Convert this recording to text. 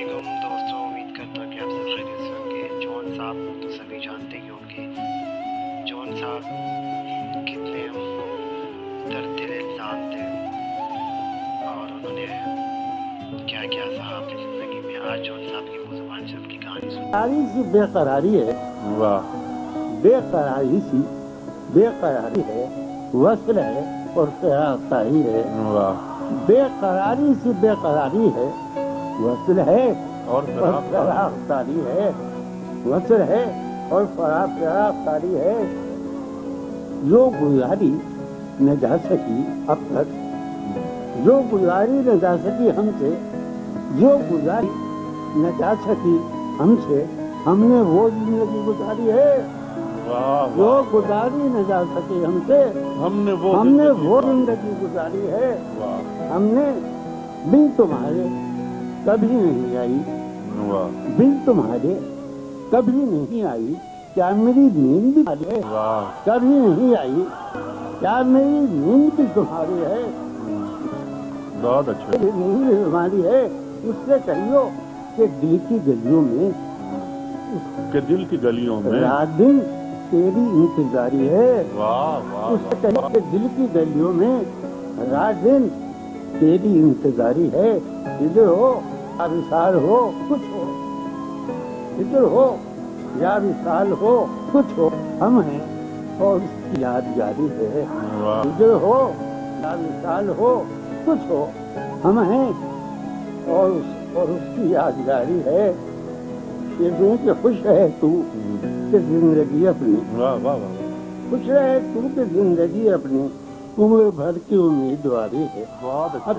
علیکم دوستوں، امید کرتا ہوں کہ آپ سب خیریت سے ہوں گے۔ جون صاحب تو سبھی جانتے ہی ہوں گے۔ جون صاحب کتنے درد دل انسان تھے اور انہوں نے کیا کیا سہا اپنی زندگی میں۔ آج جون صاحب کی منہ زبان سے ان کی کہانی سن۔ قراری سی بے قراری ہے، واہ، بے قراری سی بے قراری ہے، وصل ہے اور فراق طاری ہے۔ واہ، بے قراری سی بے قراری ہے، وصل ہے اور فراق طاری ہے۔ وصل ہے اور فراق طاری ہے۔ جو گزاری نہ جا سکی اب تک، جو گزاری نہ جا سکی ہم سے، جو گزاری نہ جا سکی ہم سے، ہم نے وہ زندگی گزاری ہے واہ، جو گزاری نہ جا سکی ہم سے۔ ہم نے وہ زندگی گزاری ہے۔ واہ، ہم نے بن تمہارے کبھی نہیں آئی، واہ، بن تمہارے کبھی نہیں آئی، کیا میری نیند بھی تمہاری ہے؟ واہ، کبھی نہیں آئی، کیا میری نیند بھی تمہاری ہے؟ بہت اچھا۔ میری نیند بھی تمہاری ہے۔ اس سے کہیو کہ دل کی گلیوں میں، کہ دل کی گلیوں میں رات دن تیری انتظاری ہے۔ واہ واہ اس سے کہیے کہ دل کی گلیوں میں رات دن تیری انتظاری ہے۔ ادھر ہو یا وصال ہو کچھ ہو، ادھر ہو یا وصال ہو کچھ ہو، ہم ہیں اور اس کی یاد جاری ہے۔ واہ، ادھر ہو یا وصال ہو کچھ ہو، ہم ہیں اور اس کی یاد جاری ہے۔ یہ کہ خوش رہے تو کہ زندگی اپنی، واہ واہ واہ، خوش رہے تو کہ زندگی اپنی عمر بھر کی امیدواری ہے۔ بہت اچھا۔